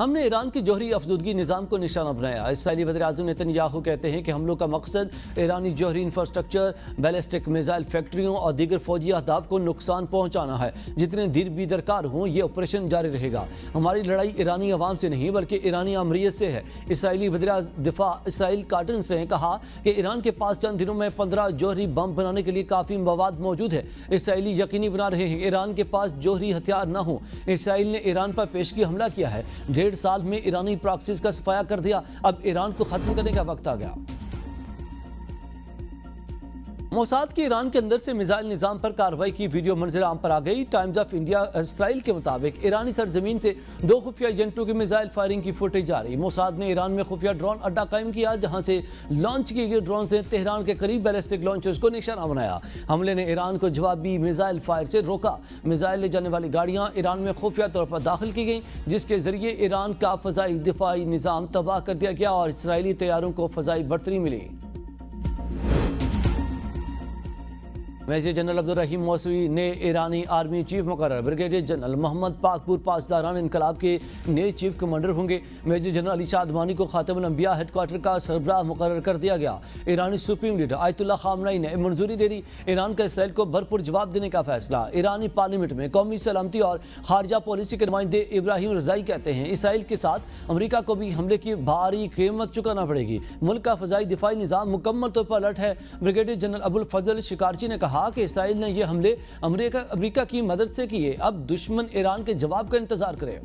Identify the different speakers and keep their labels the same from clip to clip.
Speaker 1: ہم نے ایران کی جوہری افزودگی نظام کو نشانہ بنایا۔ اسرائیلی وزیر اعظم نیتن کہتے ہیں کہ حملوں کا مقصد ایرانی جوہری انفراسٹرکچر، بیلسٹک میزائل فیکٹریوں اور دیگر فوجی اہداف کو نقصان پہنچانا ہے۔ جتنے دیر بھی درکار ہوں یہ آپریشن جاری رہے گا۔ ہماری لڑائی ایرانی عوام سے نہیں بلکہ ایرانی امریت سے ہے۔ اسرائیلی وزیر دفاع اسرائیل کاٹنز نے کہا کہ ایران کے پاس چند دنوں میں 15 جوہری بم بنانے کے لیے کافی مواد موجود ہے۔ اسرائیلی یقینی بنا رہے ہیں ایران کے پاس جوہری ہتھیار نہ ہوں۔ اسرائیل نے ایران پر پیشگی حملہ کیا ہے، 1.5 سال میں ایرانی پراکسیز کا صفایا کر دیا۔ اب ایران کو ختم کرنے کا وقت آ گیا۔ موساد کی ایران کے اندر سے میزائل نظام پر کارروائی کی ویڈیو منظر عام پر آ گئی۔ ٹائمز آف انڈیا اسرائیل کے مطابق ایرانی سرزمین سے 2 خفیہ ایجنٹوں کی میزائل فائرنگ کی فوٹیج جاری۔ موساد نے ایران میں خفیہ ڈرون اڈا قائم کیا جہاں سے لانچ کیے گئے ڈرونز نے تہران کے قریب بیلسٹک لانچرز کو نشانہ بنایا۔ حملے نے ایران کو جوابی میزائل فائر سے روکا۔ میزائل لے جانے والی گاڑیاں ایران میں خفیہ طور پر داخل کی گئیں جس کے ذریعے ایران کا فضائی دفاعی نظام تباہ کر دیا گیا اور اسرائیلی طیاروں کو فضائی برتری ملی۔ میجر جنرل عبدالرحیم موسوی نے ایرانی آرمی چیف مقرر۔ بریگیڈیئر جنرل محمد پاکپور پاسداران انقلاب کے نئے چیف کمانڈر ہوں گے۔ میجر جنرل علی شاہ ادوانی کو خاتم الانبیاء ہیڈ کوارٹر کا سربراہ مقرر کر دیا گیا۔ ایرانی سپریم لیڈر آیت اللہ خامنئی نے منظوری دے دی۔ ایران کا اسرائیل کو بھرپور جواب دینے کا فیصلہ۔ ایرانی پارلیمنٹ میں قومی سلامتی اور خارجہ پالیسی کے نمائندے ابراہیم رضائی کہتے ہیں اسرائیل کے ساتھ امریکہ کو بھی حملے کی بھاری قیمت چکانا پڑے گی۔ ملک کا فضائی دفاعی نظام مکمل طور پر الرٹ ہے۔ بریگیڈیئر جنرل ابو الفضل شکارچی نے کہا کہ اسرائیل نے یہ حملے امریکہ کی مدد سے کیے، اب دشمن ایران کے جواب کا انتظار کرے۔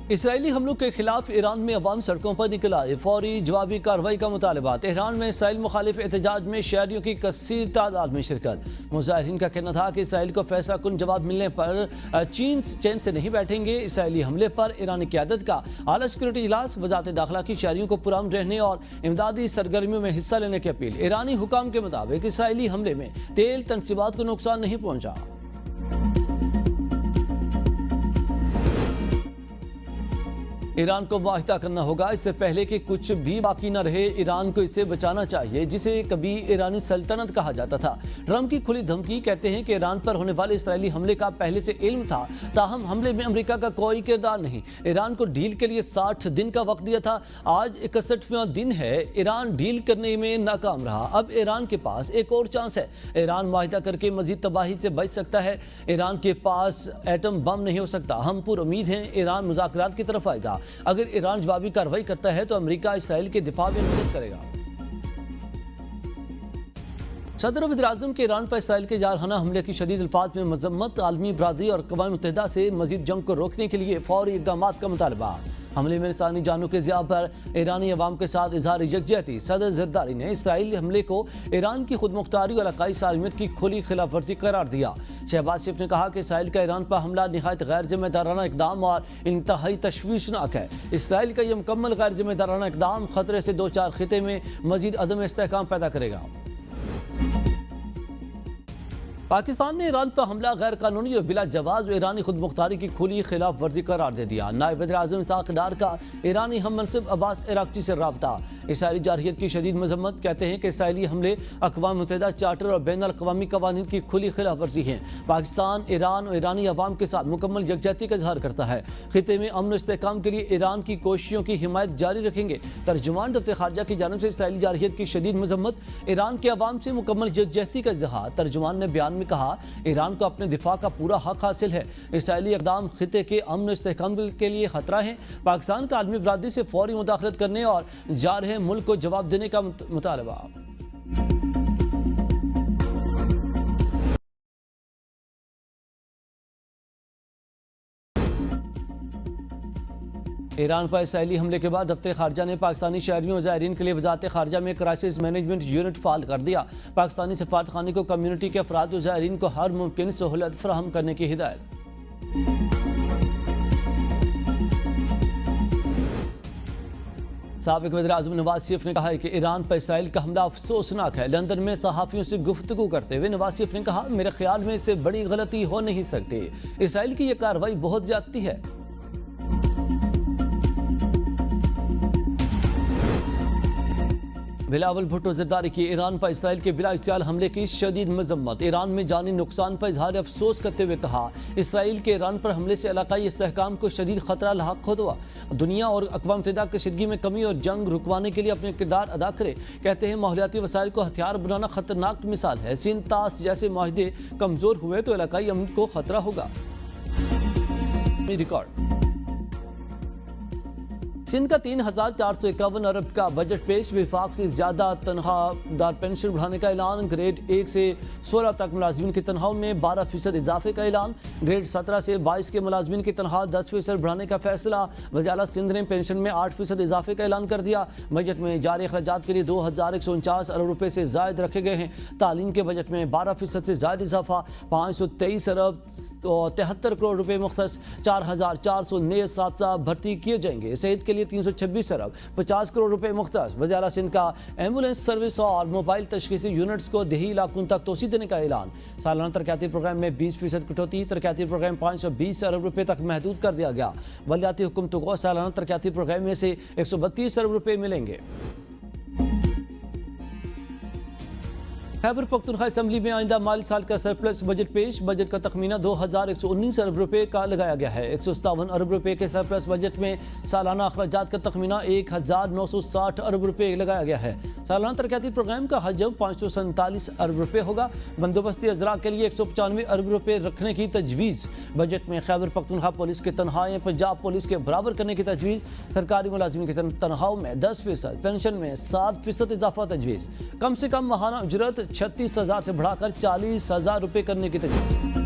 Speaker 1: اسرائیلی حملوں کے خلاف ایران میں عوام سڑکوں پر نکل آئے، فوری جوابی کارروائی کا مطالبہ۔ تہران میں اسرائیل مخالف احتجاج میں شہریوں کی کثیر تعداد میں شرکت۔ مظاہرین کا کہنا تھا کہ اسرائیل کو فیصلہ کن جواب ملنے پر چین سے نہیں بیٹھیں گے۔ اسرائیلی حملے پر ایرانی قیادت کا اعلیٰ سیکورٹی اجلاس، وزارت داخلہ کی شہریوں کو پرامن رہنے اور امدادی سرگرمیوں میں حصہ لینے کی اپیل۔ ایرانی حکام کے مطابق اسرائیلی حملے میں تیل تنصیبات کو نقصان نہیں پہنچا۔ ایران کو معاہدہ کرنا ہوگا اس سے پہلے کہ کچھ بھی باقی نہ رہے۔ ایران کو اسے بچانا چاہیے جسے کبھی ایرانی سلطنت کہا جاتا تھا۔ ٹرمپ کی کھلی دھمکی، کہتے ہیں کہ ایران پر ہونے والے اسرائیلی حملے کا پہلے سے علم تھا، تاہم حملے میں امریکہ کا کوئی کردار نہیں۔ ایران کو ڈیل کے لیے 60 دن کا وقت دیا تھا، آج 61واں دن ہے۔ ایران ڈیل کرنے میں ناکام رہا، اب ایران کے پاس ایک اور چانس ہے۔ ایران معاہدہ کر کے مزید تباہی سے بچ سکتا ہے۔ ایران کے پاس ایٹم بم نہیں ہو سکتا۔ ہم پر امید ہیں ایران مذاکرات کی طرف آئے گا۔ اگر ایران جوابی کارروائی کرتا ہے تو امریکہ اسرائیل کے دفاع میں مدد کرے گا۔ صدر و وزیر اعظم کے ایران پر اسرائیل کے جارحانہ حملے کی شدید الفاظ میں مذمت، عالمی برادری اور اقوام متحدہ سے مزید جنگ کو روکنے کے لیے فوری اقدامات کا مطالبہ۔ حملے میں انسانی جانوں کے ضیاع پر ایرانی عوام کے ساتھ اظہار یکجہتی۔ صدر زرداری نے اسرائیلی حملے کو ایران کی خود مختاری اور علاقائی سالمیت کی کھلی خلاف ورزی قرار دیا۔ شہباز شریف نے کہا کہ اسرائیل کا ایران پر حملہ نہایت غیر ذمہ دارانہ اقدام اور انتہائی تشویشناک ہے۔ اسرائیل کا یہ مکمل غیر ذمہ دارانہ اقدام خطرے سے دو چار خطے میں مزید عدم استحکام پیدا کرے گا۔ پاکستان نے ایران پر حملہ غیر قانونی اور بلا جواز و ایرانی خود مختاری کی کھلی خلاف ورزی قرار دے دیا۔ نائب وزیر اعظم اسحاق ڈار کا ایرانی ہم منصب عباس عراقچی سے رابطہ۔ اسرائیلی جارحیت کی شدید مذمت، کہتے ہیں کہ اسرائیلی حملے اقوام متحدہ چارٹر اور بین الاقوامی قوانین کی کھلی خلاف ورزی ہیں۔ پاکستان ایران اور ایرانی عوام کے ساتھ مکمل یکجہتی کا اظہار کرتا ہے۔ خطے میں امن و استحکام کے لیے ایران کی کوششوں کی حمایت جاری رکھیں گے۔ ترجمان دفتر خارجہ کی جانب سے اسرائیلی جارحیت کی شدید مذمت، ایران کے عوام سے مکمل یکجہتی کا اظہار۔ ترجمان نے بیان میں کہا ایران کو اپنے دفاع کا پورا حق حاصل ہے۔ اسرائیلی اقدام خطے کے امن و استحکام کے لیے خطرہ ہیں۔ پاکستان کا عالمی برادری سے فوری مداخلت کرنے اور جا رہے ملک کو جواب دینے کا مطالبہ۔ ایران پر اسرائیلی حملے کے بعد دفتر خارجہ نے پاکستانی شہریوں اور زائرین کے لیے وزارت خارجہ میں کرائسس مینجمنٹ یونٹ فعال کر دیا۔ پاکستانی سفارت خانے کو کمیونٹی کے افراد اور زائرین کو ہر ممکن سہولت فراہم کرنے کی ہدایت۔ سابق وزیر اعظم نواز شریف نے کہا ہے کہ ایران پر اسرائیل کا حملہ افسوسناک ہے۔ لندن میں صحافیوں سے گفتگو کرتے ہوئے نواز شریف نے کہا میرے خیال میں اس سے بڑی غلطی ہو نہیں سکتی۔ اسرائیل کی یہ کارروائی بہت زیادتی ہے۔ بلاول بھٹو زرداری کی ایران پر اسرائیل کے بلا اختیار حملے کی شدید مذمت۔ ایران میں جانی نقصان پر اظہار افسوس کرتے ہوئے کہا اسرائیل کے ایران پر حملے سے علاقائی استحکام کو شدید خطرہ لاحق ہوا۔ دنیا اور اقوام متحدہ کشیدگی میں کمی اور جنگ رکوانے کے لیے اپنے کردار ادا کرے۔ کہتے ہیں ماحولیاتی وسائل کو ہتھیار بنانا خطرناک مثال ہے۔ سین تاس جیسے معاہدے کمزور ہوئے تو علاقائی امن کو خطرہ ہوگا۔ ریکارڈ سندھ کا 3,451 ارب کا بجٹ پیش۔ وفاق سے زیادہ تنخواہ دار پینشن بڑھانے کا اعلان۔ گریڈ 1 سے 16 تک ملازمین کی تنخواہوں میں 12% اضافے کا اعلان۔ گریڈ 17 سے 22 کے ملازمین کی تنخواہ 10% بڑھانے کا فیصلہ۔ وزیر سندھ نے پینشن میں 8% اضافے کا اعلان کر دیا۔ بجٹ میں جاری اخراجات کے لیے 2,149 ارب روپے سے زائد رکھے گئے ہیں۔ تعلیم کے بجٹ میں 12% سے زائد اضافہ۔ 523 ارب 73 کروڑ روپے مختص۔ 4,400 نئے اساتذہ بھرتی کیے جائیں گے۔ صحت کے لیے 326 ارب 50 کروڑ روپے مختص۔ وزیر سندھ کا ایمبولینس سروس اور موبائل تشخیصی یونٹس کو دیہی علاقوں تک توسیع دینے کا اعلان۔ سالانہ ترقیاتی پروگرام میں 20% کٹوتی۔ ترقیاتی پروگرام 520 ارب روپے تک محدود کر دیا گیا۔ بلدیاتی حکومتوں کو سالانہ ترقیاتی پروگرام میں سے 132 ارب روپے ملیں گے۔ خیبر پختونخوا اسمبلی میں آئندہ مالی سال کا سرپلس بجٹ پیش۔ بجٹ کا تخمینہ 2,119 ارب روپے کا لگایا گیا ہے۔ 157 ارب روپے کے سرپلس بجٹ میں سالانہ اخراجات کا تخمینہ 1,960 ارب روپے لگایا گیا ہے۔ سالانہ ترقیاتی پروگرام کا حجم 547 ارب روپے ہوگا۔ بندوبستی اجراء کے لیے 195 ارب روپے رکھنے کی تجویز۔ بجٹ میں خیبر پختونخوا پولیس کی تنخواہیں پنجاب پولیس کے برابر کرنے کی تجویز۔ سرکاری ملازمین کی تنخواہوں میں 10%، پینشن میں 7% اضافہ تجویز۔ کم سے کم ماہانہ اجرت 36,000 سے بڑھا کر 40,000 روپے کرنے کی تجویز۔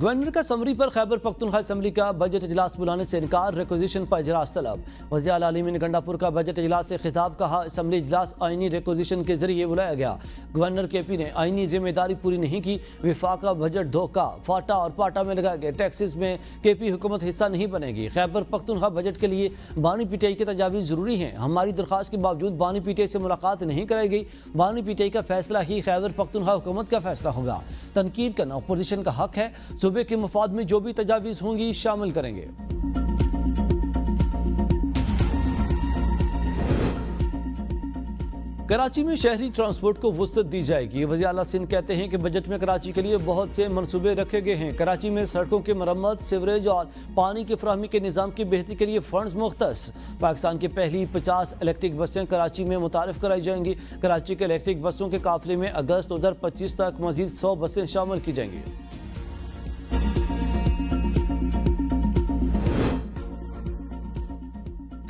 Speaker 1: گورنر کا سمری پر خیبر پختونخوا اسمبلی کا بجٹ اجلاس بلانے سے انکار۔ ریکوزیشن پر اجلاس طلب۔ وزیر اعلیٰ علی نے گنڈا پور کا بجٹ اجلاس سے خطاب کہا اسمبلی اجلاس آئینی ریکوزیشن کے ذریعے بلایا گیا۔ گورنر کے پی نے آئینی ذمہ داری پوری نہیں کی۔ وفاق کا بجٹ دھوکہ، فاٹا اور پاٹا میں لگائے گئے ٹیکسز میں کے پی حکومت حصہ نہیں بنے گی۔ خیبر پختونخوا بجٹ کے لیے بانی پی ٹی آئی کی تجاویز ضروری ہیں۔ ہماری درخواست کے باوجود بانی پی ٹی آئی سے ملاقات نہیں کرائی گئی۔ بانی پی ٹی آئی کا فیصلہ ہی خیبر پختونخوا حکومت کا فیصلہ ہوگا۔ تنقید کرنا اپوزیشن کا حق ہے۔ صوبے کے مفاد میں جو بھی تجاویز ہوں گی شامل کریں گے۔ کراچی میں شہری ٹرانسپورٹ کو وسعت دی جائے گی۔ وزیر اعلیٰ سندھ کہتے ہیں کہ بجٹ میں کراچی کے لیے بہت سے منصوبے رکھے گئے ہیں۔ کراچی میں سڑکوں کی مرمت، سیوریج اور پانی کی فراہمی کے نظام کی بہتری کے لیے فنڈز مختص۔ پاکستان کی پہلی 50 الیکٹرک بسیں کراچی میں متعارف کرائی جائیں گی۔ کراچی کے الیکٹرک بسوں کے قافلے میں اگست 2025 تک مزید 100 بسیں شامل کی جائیں گی۔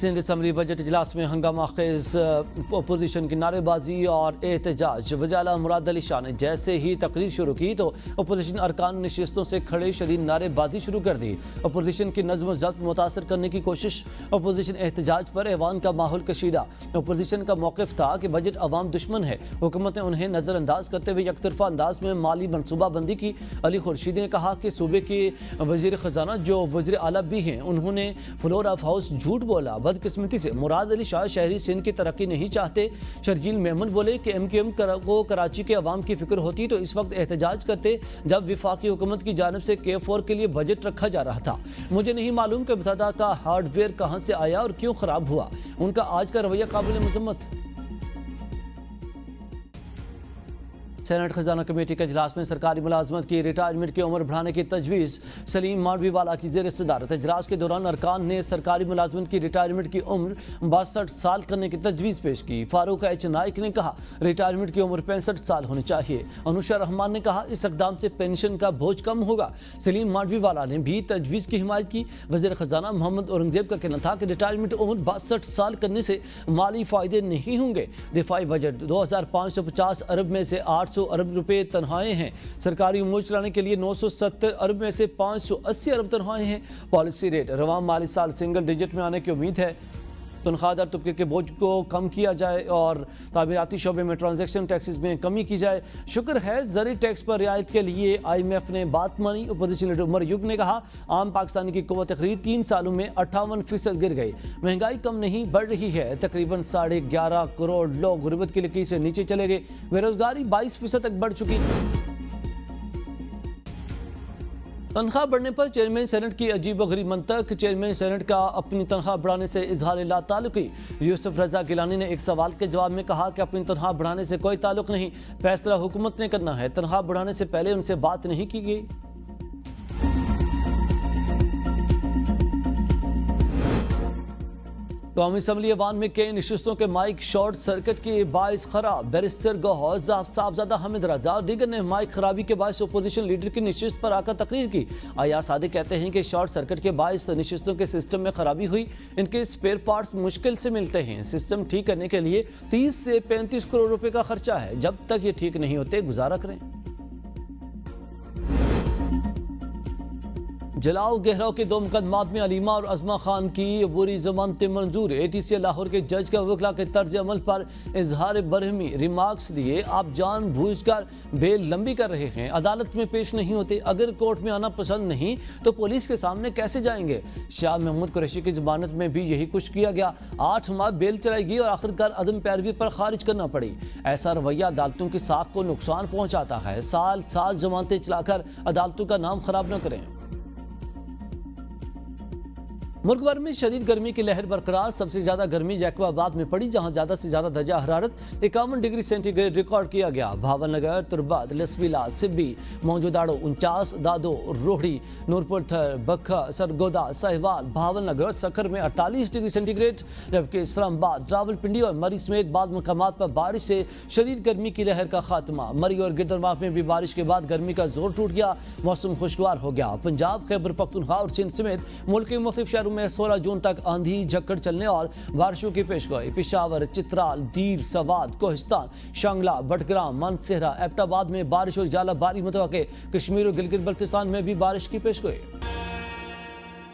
Speaker 1: سندھ اسمبلی بجٹ اجلاس میں ہنگامہ خیز اپوزیشن کی نعرے بازی اور احتجاج۔ وزیر اعلیٰ مراد علی شاہ نے جیسے ہی تقریر شروع کی تو اپوزیشن ارکان نشستوں سے کھڑے شدید نعرے بازی شروع کر دی۔ اپوزیشن کی نظم و ضبط متاثر کرنے کی کوشش۔ اپوزیشن احتجاج پر ایوان کا ماحول کشیدہ۔ اپوزیشن کا موقف تھا کہ بجٹ عوام دشمن ہے۔ حکومت نے انہیں نظر انداز کرتے ہوئے یک طرفہ انداز میں مالی منصوبہ بندی کی۔ علی خورشیدی نے کہا کہ صوبے کے وزیر خزانہ جو وزیر اعلیٰ بھی ہیں انہوں نے فلور آف ہاؤس جھوٹ بولا۔ بدقسمتی سے مراد علی شاہ شہری سندھ کی ترقی نہیں چاہتے۔ شرجیل میمن بولے کہ ایم کیو ایم کو کراچی کے عوام کی فکر ہوتی تو اس وقت احتجاج کرتے جب وفاقی حکومت کی جانب سے K4 کے لیے بجٹ رکھا جا رہا تھا۔ مجھے نہیں معلوم کہ متحدہ کا ہارڈ ویئر کہاں سے آیا اور کیوں خراب ہوا۔ ان کا آج کا رویہ قابل مذمت۔ سینٹ خزانہ کمیٹی کے اجلاس میں سرکاری ملازمت کی ریٹائرمنٹ کی عمر بڑھانے کی تجویز۔ سلیم مانڈوی والا کی زیر صدارت اجلاس کے دوران ارکان نے سرکاری ملازمت کی ریٹائرمنٹ کی عمر 62 سال کرنے کی تجویز پیش کی۔ فاروق ایچ نائک نے کہا ریٹائرمنٹ کی عمر 65 سال ہونی چاہیے۔ انوشا رحمان نے کہا اس اقدام سے پینشن کا بوجھ کم ہوگا۔ سلیم مانڈوی والا نے بھی تجویز کی حمایت کی۔ وزیر خزانہ محمد اورنگزیب کا کہنا تھا کہ ریٹائرمنٹ عمر 62 سال کرنے سے مالی فائدے نہیں ہوں گے۔ دفاعی بجٹ 2,550 ارب میں سے 800 ارب روپے تنخواہیں ہیں۔ سرکاری امور چلانے کے لیے 970 ارب میں سے 580 ارب تنخواہیں ہیں۔ پالیسی ریٹ رواں مالی سال سنگل ڈیجٹ میں آنے کی امید ہے۔ تنخواہ دار طبقے کے بوجھ کو کم کیا جائے اور تعمیراتی شعبے میں ٹرانزیکشن ٹیکسز میں کمی کی جائے۔ شکر ہے زرعی ٹیکس پر رعایت کے لیے IMF نے بات مانی۔ اپوزیشن لیڈر عمر یوگ نے کہا عام پاکستانی کی قوت خرید 3 سالوں میں 58% گر گئی۔ مہنگائی کم نہیں بڑھ رہی ہے۔ تقریباً 11.5 کروڑ لوگ غربت کی لکیر سے نیچے چلے گئے۔ بے روزگاری 22% تک بڑھ چکی۔ تنخواہ بڑھنے پر چیئرمین سینٹ کی عجیب و غریب منطق. چیئرمین سینٹ کا اپنی تنخواہ بڑھانے سے اظہار لا تعلقی. یوسف رضا گیلانی نے ایک سوال کے جواب میں کہا کہ اپنی تنخواہ بڑھانے سے کوئی تعلق نہیں, فیصلہ حکومت نے کرنا ہے. تنخواہ بڑھانے سے پہلے ان سے بات نہیں کی گئی. قومی اسمبلی ایوان میں کئی نشستوں کے مائک شارٹ سرکٹ کے باعث خراب. بیرسٹر گوہر صاحبزادہ حامد رضا اور دیگر نے مائک خرابی کے باعث اپوزیشن لیڈر کی نشست پر آ کر تقریر کی. ایاز صادق کہتے ہیں کہ شارٹ سرکٹ کے باعث نشستوں کے سسٹم میں خرابی ہوئی. ان کے اسپیئر پارٹس مشکل سے ملتے ہیں. سسٹم ٹھیک کرنے کے لیے 30 سے 35 کروڑ روپے کا خرچہ ہے. جب تک یہ ٹھیک نہیں ہوتے گزارا کریں. جلاؤ گہراؤ کے 2 مقدمات میں علیمہ اور عظمہ خان کی عبوری ضمانتیں منظور. ATC لاہور کے جج کا وکلا کے طرز عمل پر اظہار برہمی. ریمارکس دیے آپ جان بوجھ کر بیل لمبی کر رہے ہیں, عدالت میں پیش نہیں ہوتے. اگر کورٹ میں آنا پسند نہیں تو پولیس کے سامنے کیسے جائیں گے. شاہ محمود قریشی کی ضمانت میں بھی یہی کچھ کیا گیا. 8 ماہ بیل چلائی گئی اور آخرکار عدم پیروی پر خارج کرنا پڑی. ایسا رویہ عدالتوں کی ساکھ کو نقصان پہنچاتا ہے. سال ضمانتیں چلا کر عدالتوں کا نام خراب نہ کریں. ملک بھر میں شدید گرمی کی لہر برقرار. سب سے زیادہ گرمی جیکو آباد میں پڑی, جہاں زیادہ سے زیادہ درجہ حرارت 51 ڈگری سینٹی گریڈ ریکارڈ کیا گیا. بھاون نگر, تربت, لسبیلا, سبی, موجوداڑو 49, دادو, روہڑی, نورپور تھر, بکھا, سرگودا, سہیوال, بھاون نگر, سکھر میں 48 ڈگری سینٹی گریڈ, جبکہ اسلام آباد, راولپنڈی اور مری سمیت بعض مقامات پر بارش سے شدید گرمی کی لہر کا خاتمہ. مری اور گردرواہ میں بھی بارش کے بعد گرمی کا زور ٹوٹ گیا, موسم خوشگوار ہو گیا. پنجاب, خیبر پختونخوا اور سندھ سمیت ملک کے مختلف شہروں میں 16 جون تک آندھی جھکڑ چلنے اور بارشوں کی پیشگوئی. پشاور, چترال, دیر, سوات, کوہستان, شانگلہ, بٹگرام, مانسہرہ, ایبٹ آباد میں بارش اور ژالہ باری متوقع. کشمیر اور گلگت بلتستان میں بھی بارش کی پیشگوئی.